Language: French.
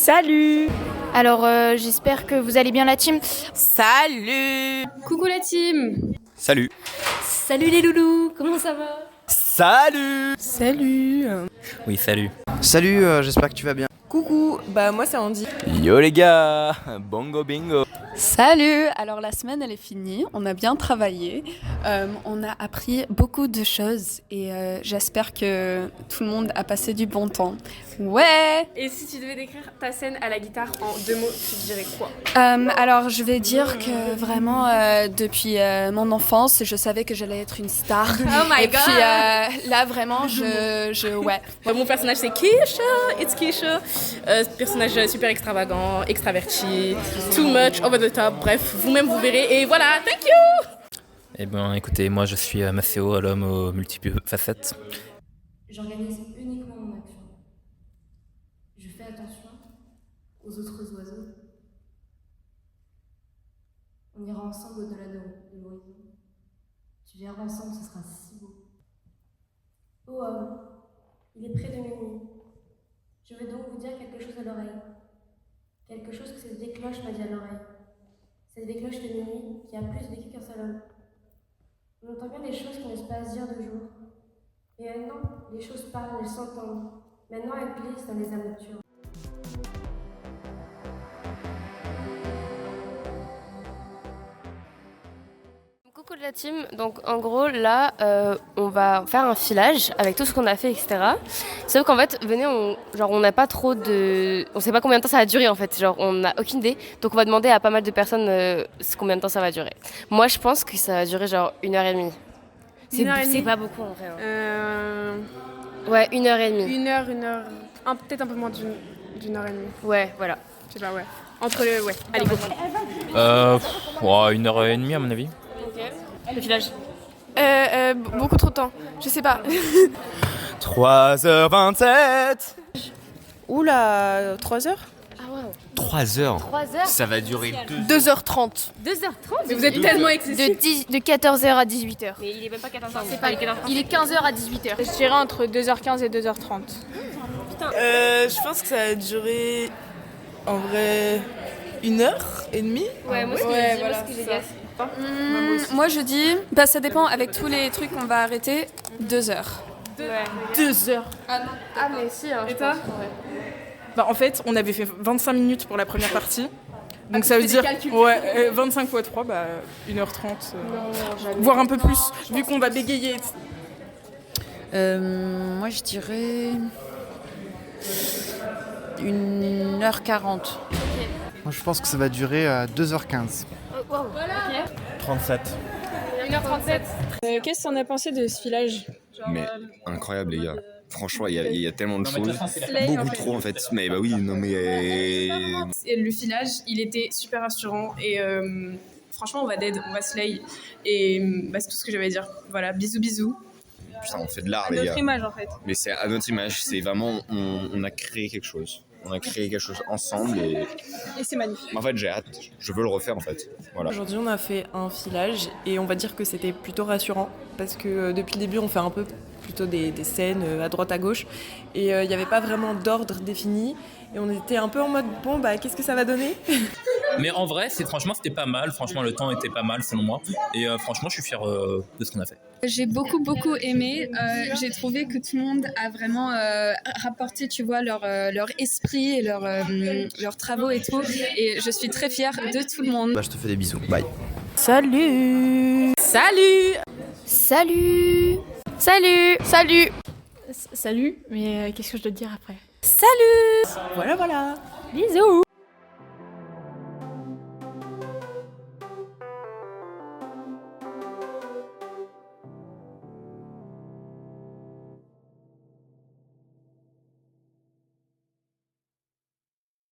Salut! Alors j'espère que vous allez bien la team. Salut! Coucou la team! Salut! Salut les loulous, comment ça va? Salut! Salut! Oui, salut. Salut, j'espère que tu vas bien. Coucou, bah moi c'est Andy. Yo les gars! Bongo bingo! Salut! Alors la semaine elle est finie, on a bien travaillé, on a appris beaucoup de choses et j'espère que tout le monde a passé du bon temps. Ouais! Et si tu devais décrire ta scène à la guitare en 2 mots, tu dirais quoi? Alors je vais dire que vraiment depuis mon enfance je savais que j'allais être une star. Oh my et god! Puis là vraiment ouais. Mon personnage c'est Keisha, it's Keisha. Personnage super extravagant, extraverti, too much, over the top, bref, vous-même vous verrez et voilà, thank you! Eh ben écoutez, moi je suis Maceo, l'homme aux multiples facettes. J'organise uniquement mon action. Je fais attention aux autres oiseaux. On ira ensemble au-delà de l'horizon. Tu verras ensemble, ce sera si beau. Ô homme, il est près de minuit. Je vais donc vous dire quelque chose à l'oreille. Quelque chose que cette vieille cloche m'a dit à l'oreille. Cette vieille cloche de minuit qui a plus vécu qu'un seul homme. On entend bien des choses qui ne se passent dire de jour. Et maintenant, les choses parlent, elles s'entendent. Maintenant, elles glissent dans les âmes nocturnes. Coucou de la team, donc en gros là on va faire un filage avec tout ce qu'on a fait etc. Sauf qu'en fait venez on n'a pas trop de... On sait pas combien de temps ça va durer en fait, genre on n'a aucune idée. Donc on va demander à pas mal de personnes combien de temps ça va durer. Moi je pense que ça va durer genre 1h30. C'est pas beaucoup en vrai. Hein. Ouais 1h30. 1 heure, peut-être un peu moins d'une heure et demie. Ouais voilà. Je sais pas, ouais. Ouais. Allez, go. 1h30 à mon avis. Le filage. Beaucoup trop de temps, je sais pas. 3h27! Oula, 3h? Ah wow. 3h? 3h? Ça va durer 2h30. 2h30? Mais vous êtes tellement excessifs. De 14h à 18h. Mais il est même pas 14h. Il est 15h à 18h. Je dirais entre 2h15 et 2h30. Je pense que ça va durer en vrai 1h30. Ouais, moi ce que j'ai dit, Moi je dis, ça dépend avec tous les trucs qu'on va arrêter, 2 heures. 2 heures. Ah mais si, hein, Et toi? Bah en fait, on avait fait 25 minutes pour la première partie. Donc ça veut dire 25 x 3, bah 1h30, voire un peu plus, vu qu'on va bégayer. Moi je dirais 1h40. Moi, je pense que ça va durer 2h15. 37. 1h37. Qu'est-ce que t'en as pensé de ce filage? Mais incroyable les gars. Franchement, il y a tellement de choses. Beaucoup trop en fait. Mais bah oui, non mais... Et le filage, il était super rassurant et franchement, on va dead, on va slay. Et c'est tout ce que j'avais à dire. Voilà, bisous, bisous. Putain, on fait de l'art les gars. Notre image en fait. Mais c'est à notre image, c'est vraiment... On a créé quelque chose. On a créé quelque chose ensemble et Et c'est magnifique. en fait j'ai hâte. Je veux le refaire en fait. Voilà. Aujourd'hui, on a fait un filage et on va dire que c'était plutôt rassurant parce que depuis le début, on fait un peu plutôt des scènes à droite à gauche et il n'y avait pas vraiment d'ordre défini et on était un peu en mode bon bah qu'est-ce que ça va donner? Mais en vrai, franchement, c'était pas mal. Franchement, le temps était pas mal selon moi. Et franchement, je suis fier de ce qu'on a fait. J'ai beaucoup aimé. J'ai trouvé que tout le monde a vraiment rapporté, tu vois, leur esprit et leurs travaux et tout. Et je suis très fière de tout le monde. Bah, je te fais des bisous. Bye. Salut! Salut! Salut! Salut! Salut! Salut, mais qu'est-ce que je dois te dire après? Voilà. Bisous!